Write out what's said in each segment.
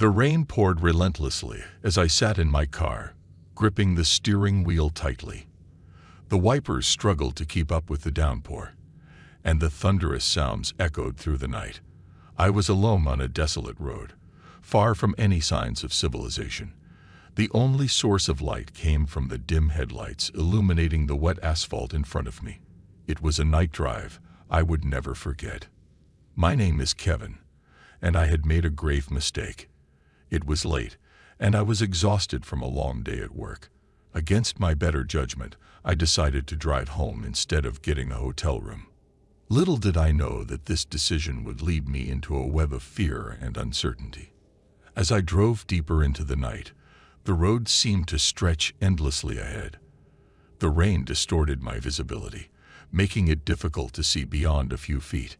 The rain poured relentlessly as I sat in my car, gripping the steering wheel tightly. The wipers struggled to keep up with the downpour, and the thunderous sounds echoed through the night. I was alone on a desolate road, far from any signs of civilization. The only source of light came from the dim headlights illuminating the wet asphalt in front of me. It was a night drive I would never forget. My name is Kevin, and I had made a grave mistake. It was late, and I was exhausted from a long day at work. Against my better judgment, I decided to drive home instead of getting a hotel room. Little did I know that this decision would lead me into a web of fear and uncertainty. As I drove deeper into the night, the road seemed to stretch endlessly ahead. The rain distorted my visibility, making it difficult to see beyond a few feet.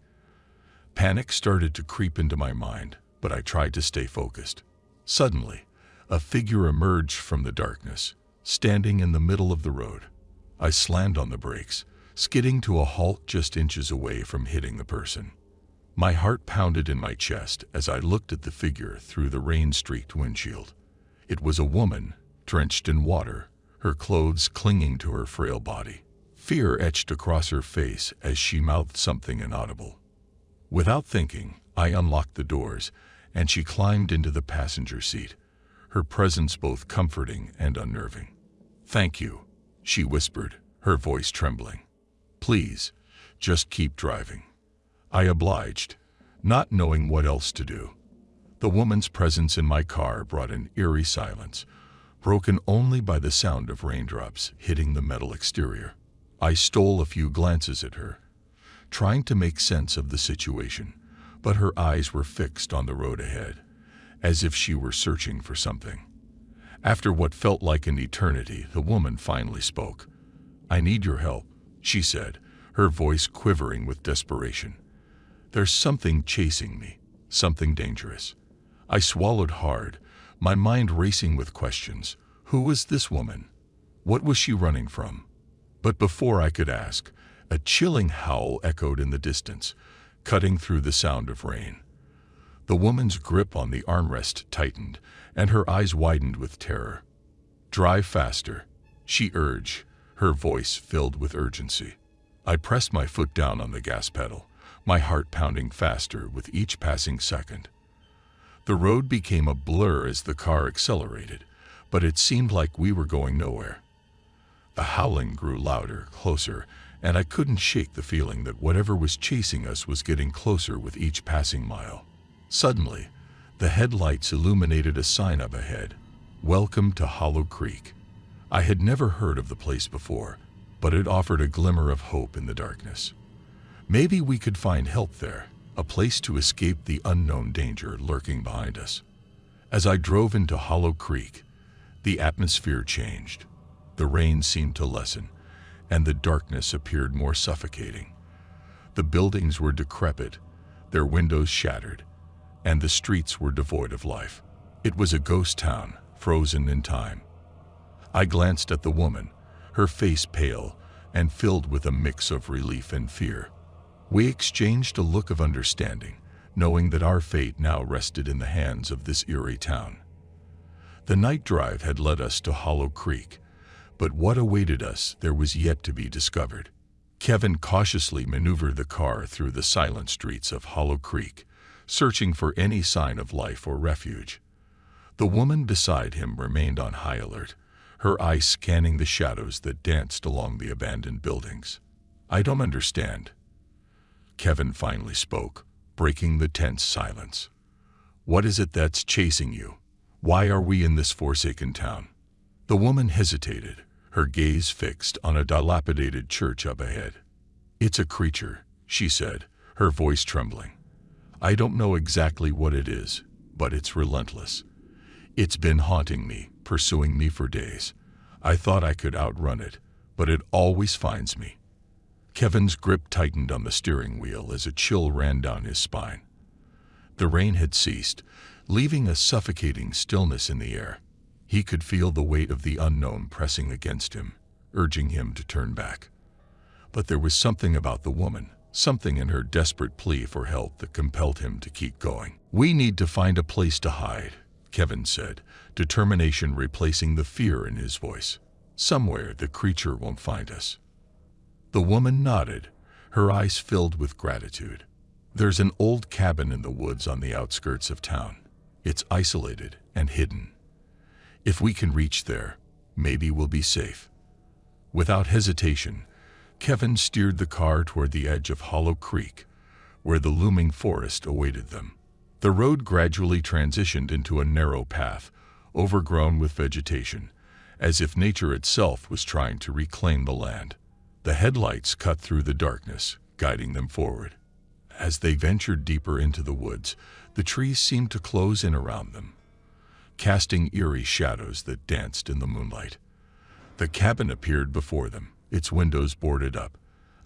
Panic started to creep into my mind, but I tried to stay focused. Suddenly, a figure emerged from the darkness, standing in the middle of the road. I slammed on the brakes, skidding to a halt just inches away from hitting the person. My heart pounded in my chest as I looked at the figure through the rain-streaked windshield. It was a woman, drenched in water, her clothes clinging to her frail body. Fear etched across her face as she mouthed something inaudible. Without thinking, I unlocked the doors, and she climbed into the passenger seat, her presence both comforting and unnerving. "Thank you," she whispered, her voice trembling. "Please, just keep driving." I obliged, not knowing what else to do. The woman's presence in my car brought an eerie silence, broken only by the sound of raindrops hitting the metal exterior. I stole a few glances at her, trying to make sense of the situation, but her eyes were fixed on the road ahead, as if she were searching for something. After what felt like an eternity, the woman finally spoke. "I need your help," she said, her voice quivering with desperation. "There's something chasing me, something dangerous." I swallowed hard, my mind racing with questions. Who was this woman? What was she running from? But before I could ask, a chilling howl echoed in the distance, cutting through the sound of rain. The woman's grip on the armrest tightened, and her eyes widened with terror. "Drive faster," she urged, her voice filled with urgency. I pressed my foot down on the gas pedal, my heart pounding faster with each passing second. The road became a blur as the car accelerated, but it seemed like we were going nowhere. The howling grew louder, closer, and I couldn't shake the feeling that whatever was chasing us was getting closer with each passing mile. Suddenly, the headlights illuminated a sign up ahead, "Welcome to Hollow Creek." I had never heard of the place before, but it offered a glimmer of hope in the darkness. Maybe we could find help there, a place to escape the unknown danger lurking behind us. As I drove into Hollow Creek, the atmosphere changed. The rain seemed to lessen, and the darkness appeared more suffocating. The buildings were decrepit, their windows shattered, and the streets were devoid of life. It was a ghost town, frozen in time. I glanced at the woman, her face pale and filled with a mix of relief and fear. We exchanged a look of understanding, knowing that our fate now rested in the hands of this eerie town. The night drive had led us to Hollow Creek, but what awaited us there was yet to be discovered. Kevin cautiously maneuvered the car through the silent streets of Hollow Creek, searching for any sign of life or refuge. The woman beside him remained on high alert, her eyes scanning the shadows that danced along the abandoned buildings. "I don't understand," Kevin finally spoke, breaking the tense silence. "What is it that's chasing you? Why are we in this forsaken town?" The woman hesitated, her gaze fixed on a dilapidated church up ahead. "It's a creature," she said, her voice trembling. "I don't know exactly what it is, but it's relentless. It's been haunting me, pursuing me for days. I thought I could outrun it, but it always finds me." Kevin's grip tightened on the steering wheel as a chill ran down his spine. The rain had ceased, leaving a suffocating stillness in the air. He could feel the weight of the unknown pressing against him, urging him to turn back. But there was something about the woman, something in her desperate plea for help that compelled him to keep going. "We need to find a place to hide," Kevin said, determination replacing the fear in his voice. "Somewhere the creature won't find us." The woman nodded, her eyes filled with gratitude. "There's an old cabin in the woods on the outskirts of town. It's isolated and hidden. If we can reach there, maybe we'll be safe." Without hesitation, Kevin steered the car toward the edge of Hollow Creek, where the looming forest awaited them. The road gradually transitioned into a narrow path, overgrown with vegetation, as if nature itself was trying to reclaim the land. The headlights cut through the darkness, guiding them forward. As they ventured deeper into the woods, the trees seemed to close in around them, casting eerie shadows that danced in the moonlight. The cabin appeared before them, its windows boarded up,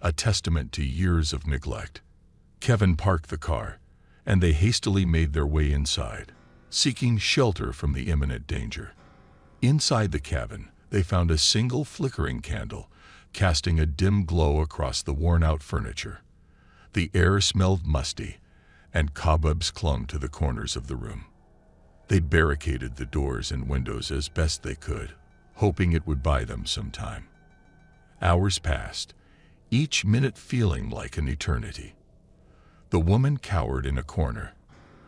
a testament to years of neglect. Kevin parked the car, and they hastily made their way inside, seeking shelter from the imminent danger. Inside the cabin, they found a single flickering candle, casting a dim glow across the worn-out furniture. The air smelled musty, and cobwebs clung to the corners of the room. They barricaded the doors and windows as best they could, hoping it would buy them some time. Hours passed, each minute feeling like an eternity. The woman cowered in a corner,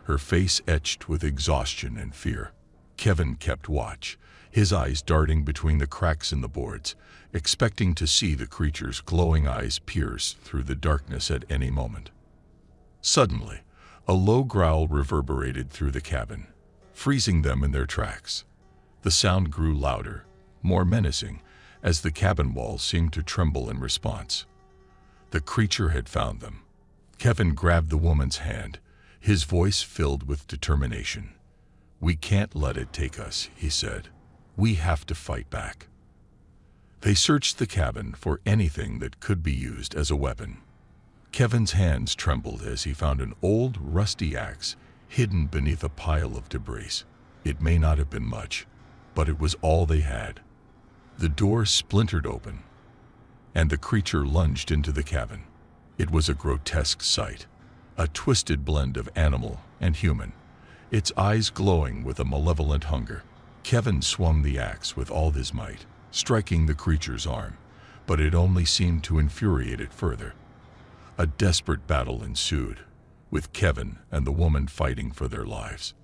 her face etched with exhaustion and fear. Kevin kept watch, his eyes darting between the cracks in the boards, expecting to see the creature's glowing eyes pierce through the darkness at any moment. Suddenly, a low growl reverberated through the cabin, freezing them in their tracks. The sound grew louder, more menacing, as the cabin walls seemed to tremble in response. The creature had found them. Kevin grabbed the woman's hand, his voice filled with determination. "We can't let it take us," he said. "We have to fight back." They searched the cabin for anything that could be used as a weapon. Kevin's hands trembled as he found an old, rusty axe hidden beneath a pile of debris. It may not have been much, but it was all they had. The door splintered open, and the creature lunged into the cabin. It was a grotesque sight, a twisted blend of animal and human, its eyes glowing with a malevolent hunger. Kevin swung the axe with all his might, striking the creature's arm, but it only seemed to infuriate it further. A desperate battle ensued, with Kevin and the woman fighting for their lives.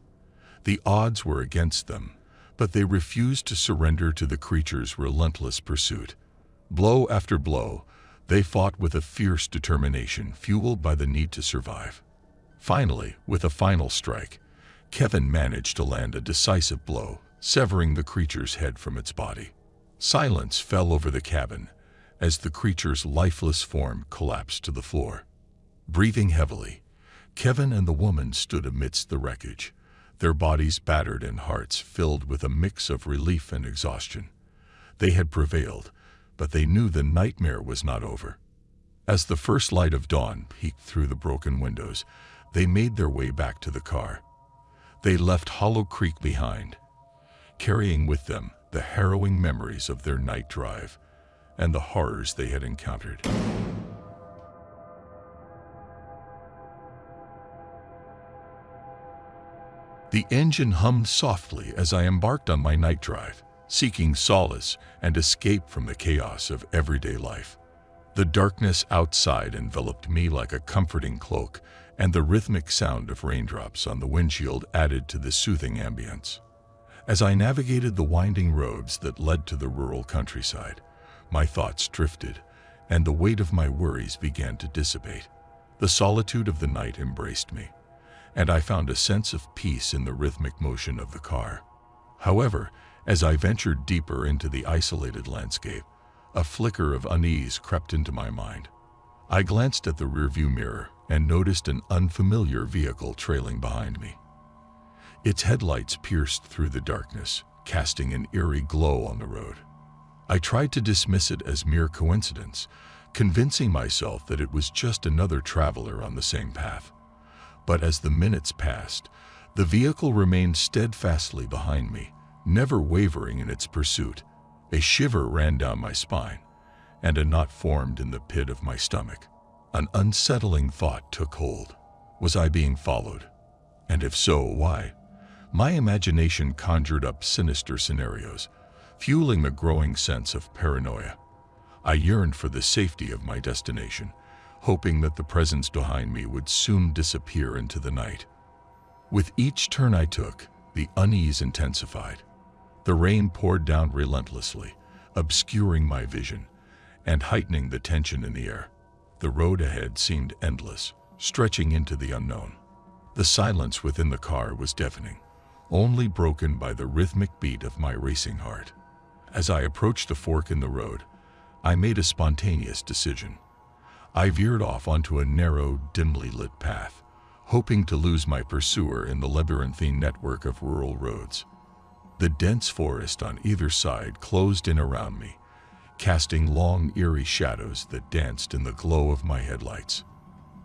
The odds were against them, but they refused to surrender to the creature's relentless pursuit. Blow after blow, they fought with a fierce determination fueled by the need to survive. Finally, with a final strike, Kevin managed to land a decisive blow, severing the creature's head from its body. Silence fell over the cabin as the creature's lifeless form collapsed to the floor. Breathing heavily, Kevin and the woman stood amidst the wreckage, their bodies battered and hearts filled with a mix of relief and exhaustion. They had prevailed, but they knew the nightmare was not over. As the first light of dawn peeked through the broken windows, they made their way back to the car. They left Hollow Creek behind, carrying with them the harrowing memories of their night drive and the horrors they had encountered. The engine hummed softly as I embarked on my night drive, seeking solace and escape from the chaos of everyday life. The darkness outside enveloped me like a comforting cloak, and the rhythmic sound of raindrops on the windshield added to the soothing ambience. As I navigated the winding roads that led to the rural countryside, my thoughts drifted, and the weight of my worries began to dissipate. The solitude of the night embraced me, and I found a sense of peace in the rhythmic motion of the car. However, as I ventured deeper into the isolated landscape, a flicker of unease crept into my mind. I glanced at the rearview mirror and noticed an unfamiliar vehicle trailing behind me. Its headlights pierced through the darkness, casting an eerie glow on the road. I tried to dismiss it as mere coincidence, convincing myself that it was just another traveler on the same path. But as the minutes passed, the vehicle remained steadfastly behind me, never wavering in its pursuit. A shiver ran down my spine, and a knot formed in the pit of my stomach. An unsettling thought took hold. Was I being followed? And if so, why? My imagination conjured up sinister scenarios, fueling a growing sense of paranoia. I yearned for the safety of my destination, hoping that the presence behind me would soon disappear into the night. With each turn I took, the unease intensified. The rain poured down relentlessly, obscuring my vision and heightening the tension in the air. The road ahead seemed endless, stretching into the unknown. The silence within the car was deafening, only broken by the rhythmic beat of my racing heart. As I approached a fork in the road, I made a spontaneous decision. I veered off onto a narrow, dimly lit path, hoping to lose my pursuer in the labyrinthine network of rural roads. The dense forest on either side closed in around me, casting long, eerie shadows that danced in the glow of my headlights.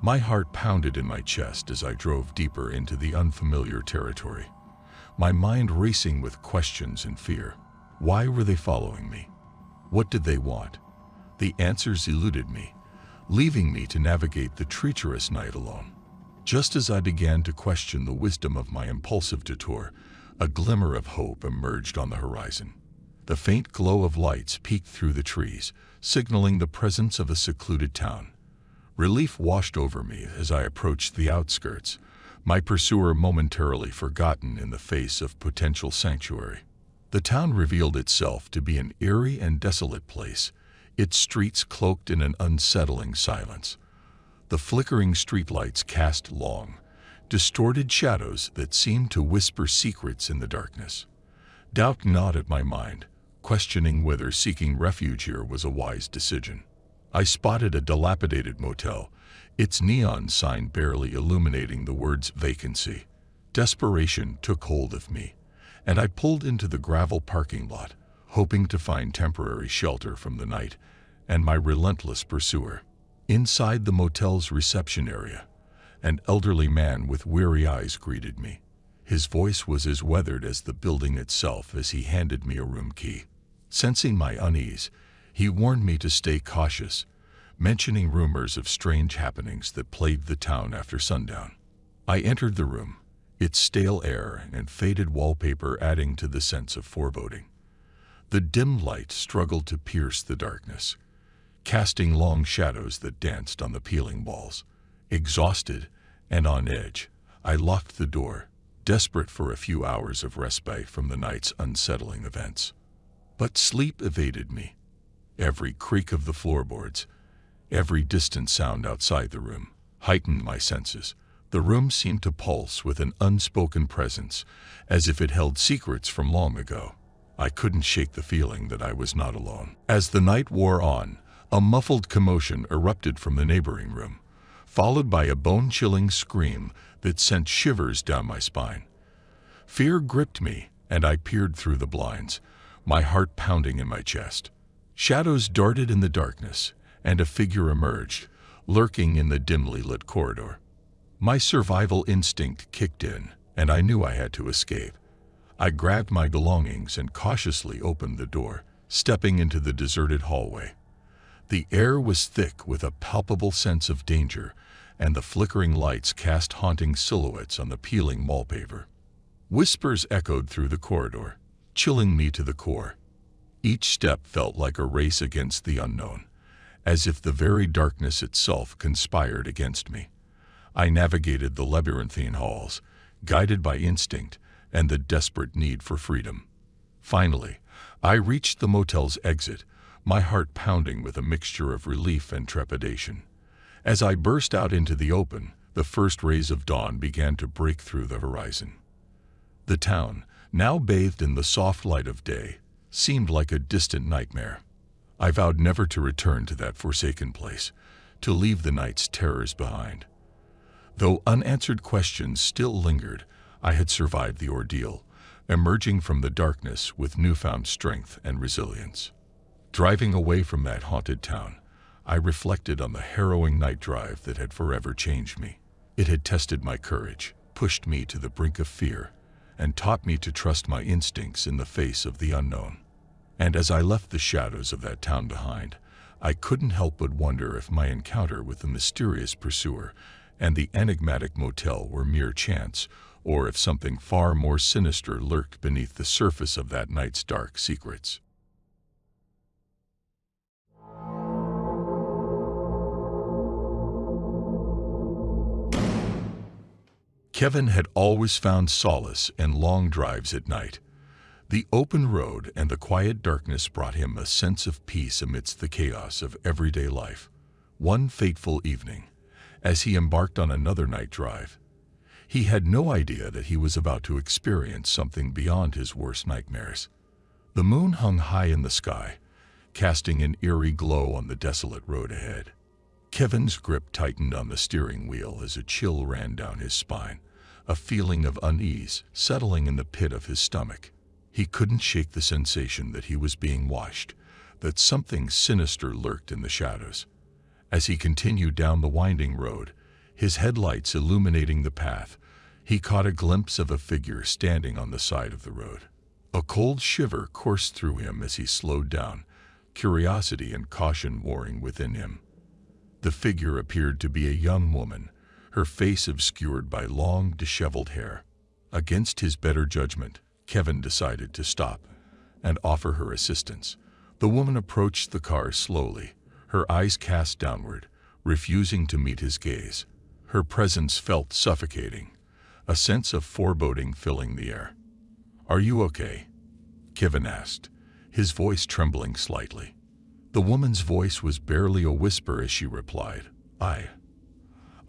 My heart pounded in my chest as I drove deeper into the unfamiliar territory, my mind racing with questions and fear. Why were they following me? What did they want? The answers eluded me, leaving me to navigate the treacherous night alone. Just as I began to question the wisdom of my impulsive detour, a glimmer of hope emerged on the horizon. The faint glow of lights peeked through the trees, signaling the presence of a secluded town. Relief washed over me as I approached the outskirts, my pursuer momentarily forgotten in the face of potential sanctuary. The town revealed itself to be an eerie and desolate place, its streets cloaked in an unsettling silence. The flickering streetlights cast long, distorted shadows that seemed to whisper secrets in the darkness. Doubt gnawed at my mind, questioning whether seeking refuge here was a wise decision. I spotted a dilapidated motel, its neon sign barely illuminating the words vacancy. Desperation took hold of me, and I pulled into the gravel parking lot, hoping to find temporary shelter from the night and my relentless pursuer. Inside the motel's reception area, an elderly man with weary eyes greeted me. His voice was as weathered as the building itself as he handed me a room key. Sensing my unease, he warned me to stay cautious, mentioning rumors of strange happenings that plagued the town after sundown. I entered the room, its stale air and faded wallpaper adding to the sense of foreboding. The dim light struggled to pierce the darkness, casting long shadows that danced on the peeling walls. Exhausted and on edge, I locked the door, desperate for a few hours of respite from the night's unsettling events. But sleep evaded me. Every creak of the floorboards, every distant sound outside the room, heightened my senses. The room seemed to pulse with an unspoken presence, as if it held secrets from long ago. I couldn't shake the feeling that I was not alone. As the night wore on, a muffled commotion erupted from the neighboring room, followed by a bone-chilling scream that sent shivers down my spine. Fear gripped me, and I peered through the blinds, my heart pounding in my chest. Shadows darted in the darkness, and a figure emerged, lurking in the dimly lit corridor. My survival instinct kicked in, and I knew I had to escape. I grabbed my belongings and cautiously opened the door, stepping into the deserted hallway. The air was thick with a palpable sense of danger, and the flickering lights cast haunting silhouettes on the peeling wallpaper. Whispers echoed through the corridor, chilling me to the core. Each step felt like a race against the unknown, as if the very darkness itself conspired against me. I navigated the labyrinthine halls, guided by instinct and the desperate need for freedom. Finally, I reached the motel's exit, my heart pounding with a mixture of relief and trepidation. As I burst out into the open, the first rays of dawn began to break through the horizon. The town, now bathed in the soft light of day, seemed like a distant nightmare. I vowed never to return to that forsaken place, to leave the night's terrors behind. Though unanswered questions still lingered, I had survived the ordeal, emerging from the darkness with newfound strength and resilience. Driving away from that haunted town, I reflected on the harrowing night drive that had forever changed me. It had tested my courage, pushed me to the brink of fear, and taught me to trust my instincts in the face of the unknown. And as I left the shadows of that town behind, I couldn't help but wonder if my encounter with the mysterious pursuer and the enigmatic motel were mere chance, or if something far more sinister lurked beneath the surface of that night's dark secrets. Kevin had always found solace in long drives at night. The open road and the quiet darkness brought him a sense of peace amidst the chaos of everyday life. One fateful evening, as he embarked on another night drive, he had no idea that he was about to experience something beyond his worst nightmares. The moon hung high in the sky, casting an eerie glow on the desolate road ahead. Kevin's grip tightened on the steering wheel as a chill ran down his spine, a feeling of unease settling in the pit of his stomach. He couldn't shake the sensation that he was being watched, that something sinister lurked in the shadows. As he continued down the winding road, his headlights illuminating the path, he caught a glimpse of a figure standing on the side of the road. A cold shiver coursed through him as he slowed down, curiosity and caution warring within him. The figure appeared to be a young woman, her face obscured by long, disheveled hair. Against his better judgment, Kevin decided to stop and offer her assistance. The woman approached the car slowly, her eyes cast downward, refusing to meet his gaze. Her presence felt suffocating, a sense of foreboding filling the air. "Are you okay?" Kevin asked, his voice trembling slightly. The woman's voice was barely a whisper as she replied,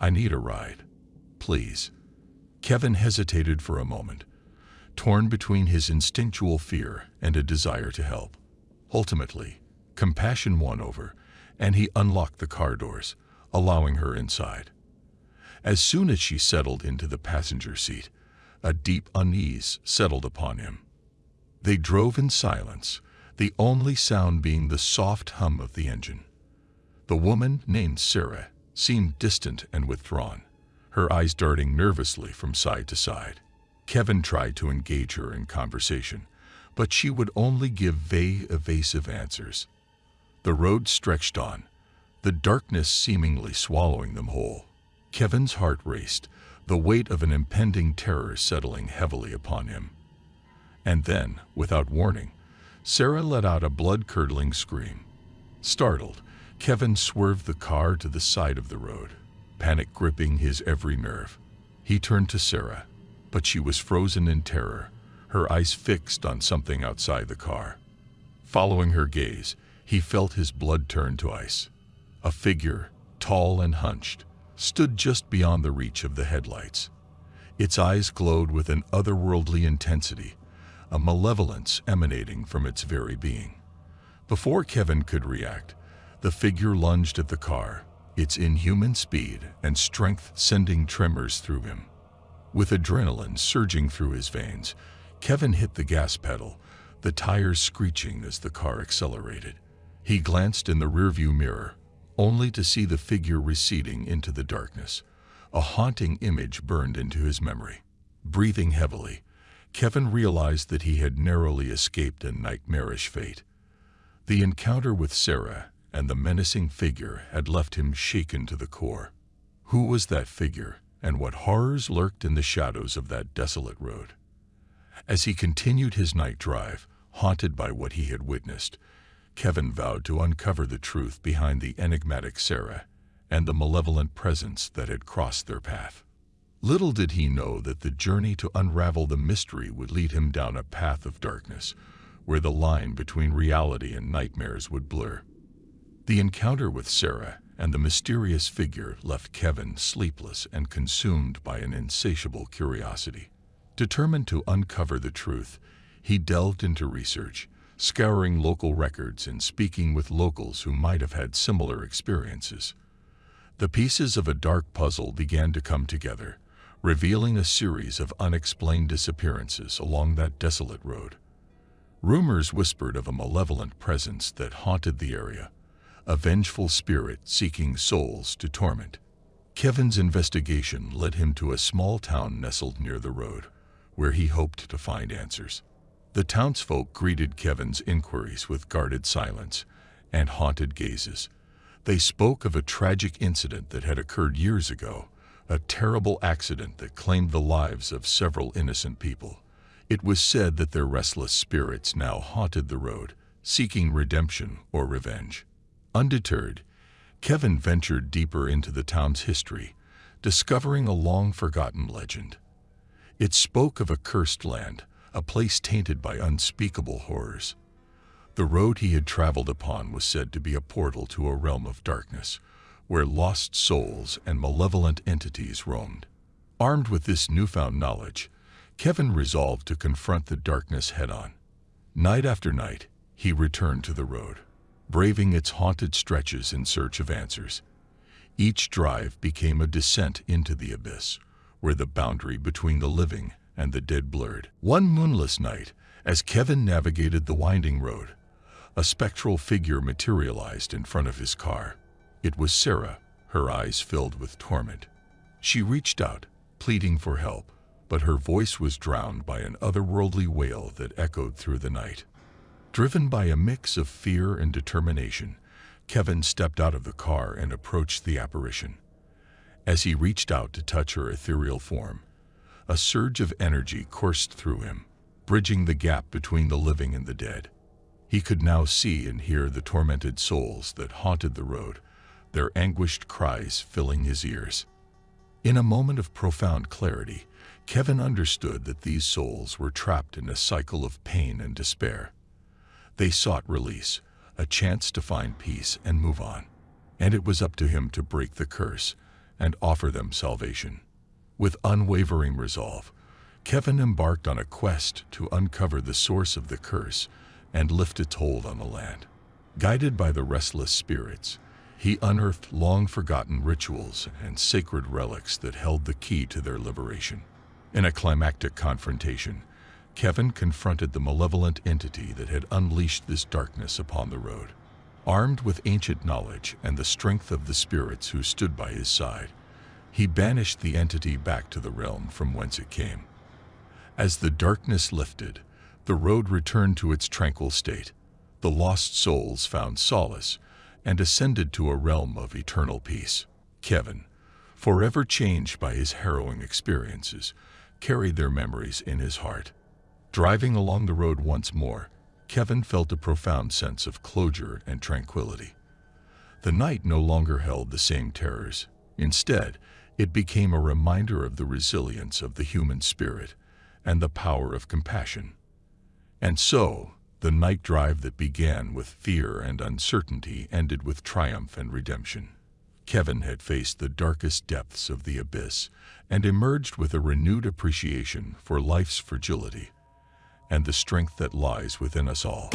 I need a ride. Please." Kevin hesitated for a moment, torn between his instinctual fear and a desire to help. Ultimately, compassion won over, and he unlocked the car doors, allowing her inside. As soon as she settled into the passenger seat, a deep unease settled upon him. They drove in silence, the only sound being the soft hum of the engine. The woman, named Sarah, seemed distant and withdrawn, her eyes darting nervously from side to side. Kevin tried to engage her in conversation, but she would only give vague, evasive answers. The road stretched on, the darkness seemingly swallowing them whole. Kevin's heart raced, the weight of an impending terror settling heavily upon him. And then, without warning, Sarah let out a blood-curdling scream. Startled, Kevin swerved the car to the side of the road, panic gripping his every nerve. He turned to Sarah, but she was frozen in terror, her eyes fixed on something outside the car. Following her gaze, he felt his blood turn to ice. A figure, tall and hunched, stood just beyond the reach of the headlights. Its eyes glowed with an otherworldly intensity, a malevolence emanating from its very being. Before Kevin could react, the figure lunged at the car, its inhuman speed and strength sending tremors through him. With adrenaline surging through his veins, Kevin hit the gas pedal, the tires screeching as the car accelerated. He glanced in the rearview mirror, only to see the figure receding into the darkness. A haunting image burned into his memory. Breathing heavily, Kevin realized that he had narrowly escaped a nightmarish fate. The encounter with Sarah and the menacing figure had left him shaken to the core. Who was that figure, and what horrors lurked in the shadows of that desolate road? As he continued his night drive, haunted by what he had witnessed, Kevin vowed to uncover the truth behind the enigmatic Sarah and the malevolent presence that had crossed their path. Little did he know that the journey to unravel the mystery would lead him down a path of darkness, where the line between reality and nightmares would blur. The encounter with Sarah and the mysterious figure left Kevin sleepless and consumed by an insatiable curiosity. Determined to uncover the truth, he delved into research, scouring local records and speaking with locals who might have had similar experiences. The pieces of a dark puzzle began to come together, revealing a series of unexplained disappearances along that desolate road. Rumors whispered of a malevolent presence that haunted the area, a vengeful spirit seeking souls to torment. Kevin's investigation led him to a small town nestled near the road, where he hoped to find answers. The townsfolk greeted Kevin's inquiries with guarded silence and haunted gazes. They spoke of a tragic incident that had occurred years ago, a terrible accident that claimed the lives of several innocent people. It was said that their restless spirits now haunted the road, seeking redemption or revenge. Undeterred, Kevin ventured deeper into the town's history, discovering a long-forgotten legend. It spoke of a cursed land, a place tainted by unspeakable horrors. The road he had traveled upon was said to be a portal to a realm of darkness, where lost souls and malevolent entities roamed. Armed with this newfound knowledge, Kevin resolved to confront the darkness head-on. Night after night, he returned to the road, braving its haunted stretches in search of answers. Each drive became a descent into the abyss, where the boundary between the living and the dead blurred. One moonless night, as Kevin navigated the winding road, a spectral figure materialized in front of his car. It was Sarah, her eyes filled with torment. She reached out, pleading for help, but her voice was drowned by an otherworldly wail that echoed through the night. Driven by a mix of fear and determination, Kevin stepped out of the car and approached the apparition. As he reached out to touch her ethereal form, a surge of energy coursed through him, bridging the gap between the living and the dead. He could now see and hear the tormented souls that haunted the road, their anguished cries filling his ears. In a moment of profound clarity, Kevin understood that these souls were trapped in a cycle of pain and despair. They sought release, a chance to find peace and move on, and it was up to him to break the curse and offer them salvation. With unwavering resolve, Kevin embarked on a quest to uncover the source of the curse and lift its hold on the land. Guided by the restless spirits, he unearthed long-forgotten rituals and sacred relics that held the key to their liberation. In a climactic confrontation, Kevin confronted the malevolent entity that had unleashed this darkness upon the road. Armed with ancient knowledge and the strength of the spirits who stood by his side, he banished the entity back to the realm from whence it came. As the darkness lifted, the road returned to its tranquil state. The lost souls found solace and ascended to a realm of eternal peace. Kevin, forever changed by his harrowing experiences, carried their memories in his heart. Driving along the road once more, Kevin felt a profound sense of closure and tranquility. The night no longer held the same terrors. Instead, it became a reminder of the resilience of the human spirit and the power of compassion. And so, the night drive that began with fear and uncertainty ended with triumph and redemption. Kevin had faced the darkest depths of the abyss and emerged with a renewed appreciation for life's fragility and the strength that lies within us all.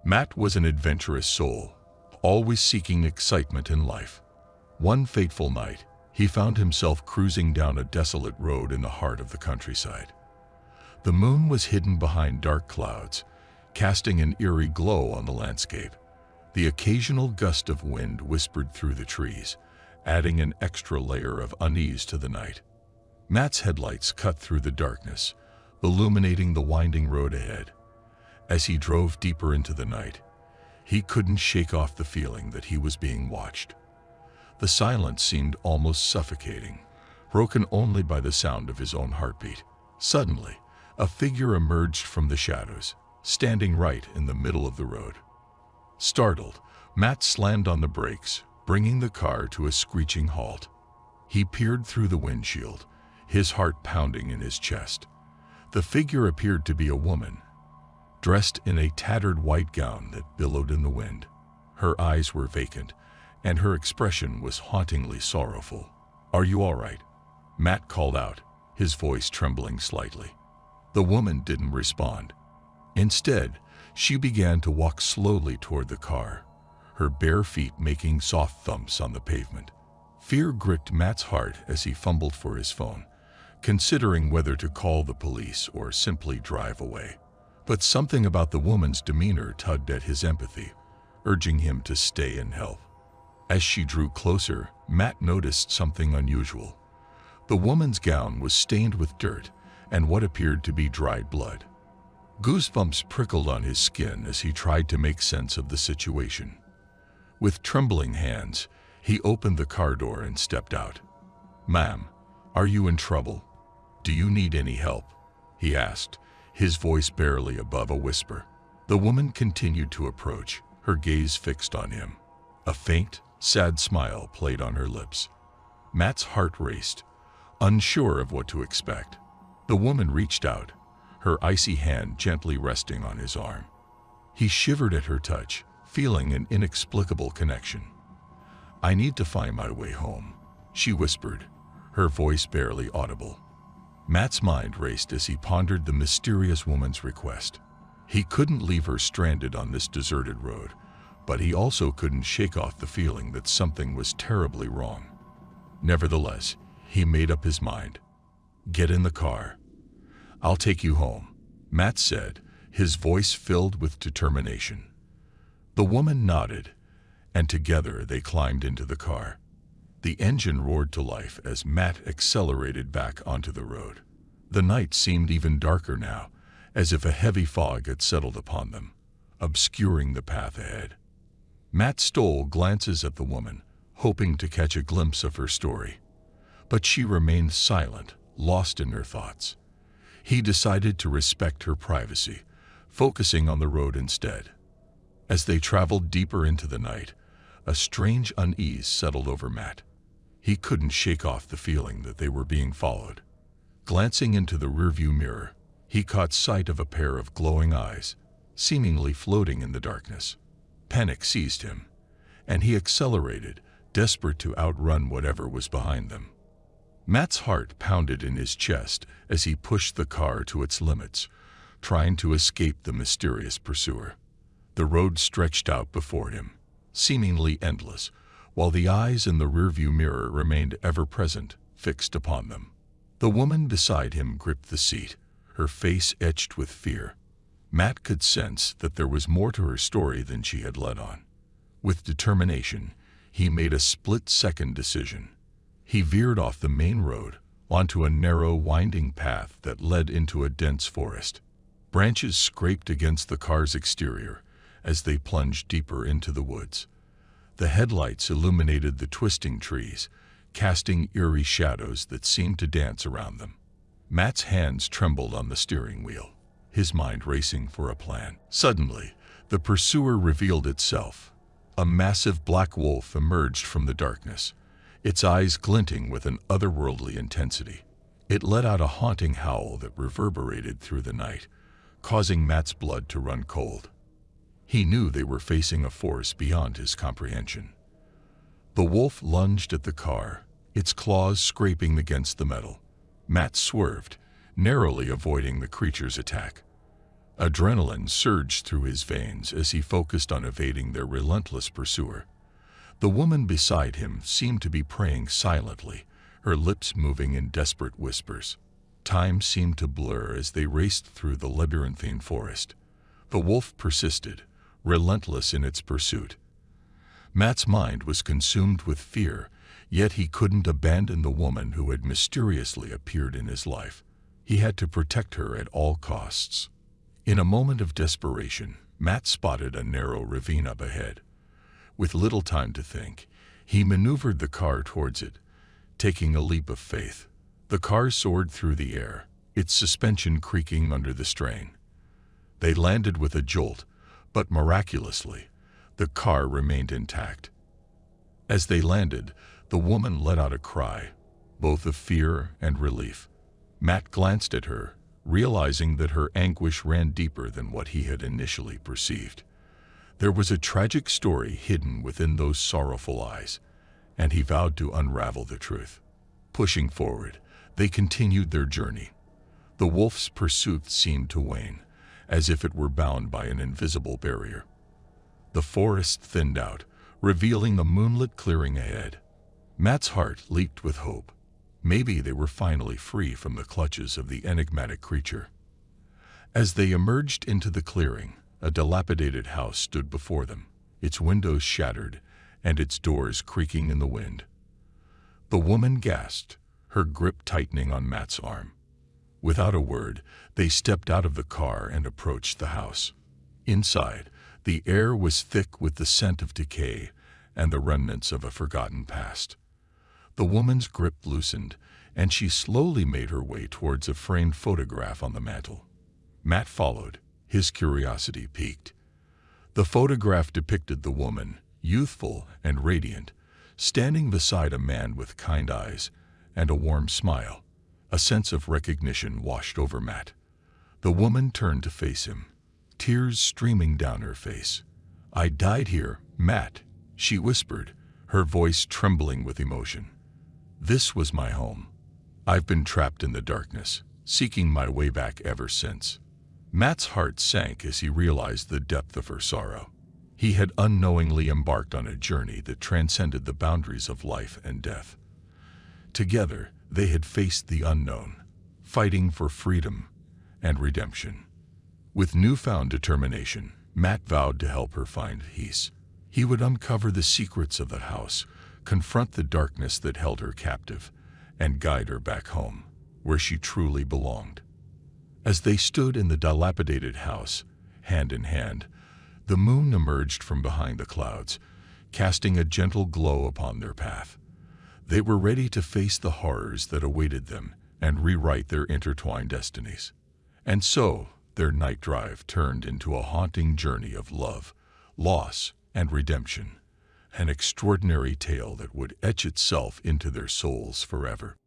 Matt was an adventurous soul, always seeking excitement in life. One fateful night, he found himself cruising down a desolate road in the heart of the countryside. The moon was hidden behind dark clouds, casting an eerie glow on the landscape. The occasional gust of wind whispered through the trees, adding an extra layer of unease to the night. Matt's headlights cut through the darkness, illuminating the winding road ahead. As he drove deeper into the night, he couldn't shake off the feeling that he was being watched. The silence seemed almost suffocating, broken only by the sound of his own heartbeat. Suddenly, a figure emerged from the shadows, standing right in the middle of the road. Startled, Matt slammed on the brakes, bringing the car to a screeching halt. He peered through the windshield, his heart pounding in his chest. The figure appeared to be a woman, dressed in a tattered white gown that billowed in the wind. Her eyes were vacant, and her expression was hauntingly sorrowful. "Are you all right?" Matt called out, his voice trembling slightly. The woman didn't respond. Instead, she began to walk slowly toward the car, her bare feet making soft thumps on the pavement. Fear gripped Matt's heart as he fumbled for his phone, considering whether to call the police or simply drive away. But something about the woman's demeanor tugged at his empathy, urging him to stay and help. As she drew closer, Matt noticed something unusual. The woman's gown was stained with dirt and what appeared to be dried blood. Goosebumps prickled on his skin as he tried to make sense of the situation. With trembling hands, he opened the car door and stepped out. "Ma'am, are you in trouble? Do you need any help?" he asked, his voice barely above a whisper. The woman continued to approach, her gaze fixed on him. A faint, sad smile played on her lips. Matt's heart raced, unsure of what to expect. The woman reached out, her icy hand gently resting on his arm. He shivered at her touch, feeling an inexplicable connection. "I need to find my way home," she whispered, her voice barely audible. Matt's mind raced as he pondered the mysterious woman's request. He couldn't leave her stranded on this deserted road, but he also couldn't shake off the feeling that something was terribly wrong. Nevertheless, he made up his mind. "Get in the car. I'll take you home," Matt said, his voice filled with determination. The woman nodded, and together they climbed into the car. The engine roared to life as Matt accelerated back onto the road. The night seemed even darker now, as if a heavy fog had settled upon them, obscuring the path ahead. Matt stole glances at the woman, hoping to catch a glimpse of her story. But she remained silent, lost in her thoughts. He decided to respect her privacy, focusing on the road instead. As they traveled deeper into the night, a strange unease settled over Matt. He couldn't shake off the feeling that they were being followed. Glancing into the rearview mirror, he caught sight of a pair of glowing eyes, seemingly floating in the darkness. Panic seized him, and he accelerated, desperate to outrun whatever was behind them. Matt's heart pounded in his chest as he pushed the car to its limits, trying to escape the mysterious pursuer. The road stretched out before him, seemingly endless, while the eyes in the rearview mirror remained ever-present, fixed upon them. The woman beside him gripped the seat, her face etched with fear. Matt could sense that there was more to her story than she had let on. With determination, he made a split-second decision. He veered off the main road onto a narrow, winding path that led into a dense forest. Branches scraped against the car's exterior as they plunged deeper into the woods. The headlights illuminated the twisting trees, casting eerie shadows that seemed to dance around them. Matt's hands trembled on the steering wheel, his mind racing for a plan. Suddenly, the pursuer revealed itself. A massive black wolf emerged from the darkness, its eyes glinting with an otherworldly intensity. It let out a haunting howl that reverberated through the night, causing Matt's blood to run cold. He knew they were facing a force beyond his comprehension. The wolf lunged at the car, its claws scraping against the metal. Matt swerved, narrowly avoiding the creature's attack. Adrenaline surged through his veins as he focused on evading their relentless pursuer. The woman beside him seemed to be praying silently, her lips moving in desperate whispers. Time seemed to blur as they raced through the labyrinthine forest. The wolf persisted, relentless in its pursuit. Matt's mind was consumed with fear, yet he couldn't abandon the woman who had mysteriously appeared in his life. He had to protect her at all costs. In a moment of desperation, Matt spotted a narrow ravine up ahead. With little time to think, he maneuvered the car towards it, taking a leap of faith. The car soared through the air, its suspension creaking under the strain. They landed with a jolt, but miraculously, the car remained intact. As they landed, the woman let out a cry, both of fear and relief. Matt glanced at her, realizing that her anguish ran deeper than what he had initially perceived. There was a tragic story hidden within those sorrowful eyes, and he vowed to unravel the truth. Pushing forward, they continued their journey. The wolf's pursuit seemed to wane, as if it were bound by an invisible barrier. The forest thinned out, revealing a moonlit clearing ahead. Matt's heart leaped with hope. Maybe they were finally free from the clutches of the enigmatic creature. As they emerged into the clearing, a dilapidated house stood before them, its windows shattered and its doors creaking in the wind. The woman gasped, her grip tightening on Matt's arm. Without a word, they stepped out of the car and approached the house. Inside, the air was thick with the scent of decay and the remnants of a forgotten past. The woman's grip loosened, and she slowly made her way towards a framed photograph on the mantel. Matt followed, his curiosity piqued. The photograph depicted the woman, youthful and radiant, standing beside a man with kind eyes and a warm smile. A sense of recognition washed over Matt. The woman turned to face him, tears streaming down her face. "I died here, Matt," she whispered, her voice trembling with emotion. "This was my home. I've been trapped in the darkness, seeking my way back ever since." Matt's heart sank as he realized the depth of her sorrow. He had unknowingly embarked on a journey that transcended the boundaries of life and death. Together, they had faced the unknown, fighting for freedom and redemption. With newfound determination, Matt vowed to help her find peace. He would uncover the secrets of the house, confront the darkness that held her captive, and guide her back home, where she truly belonged. As they stood in the dilapidated house, hand in hand, the moon emerged from behind the clouds, casting a gentle glow upon their path. They were ready to face the horrors that awaited them and rewrite their intertwined destinies. And so, their night drive turned into a haunting journey of love, loss, and redemption, an extraordinary tale that would etch itself into their souls forever.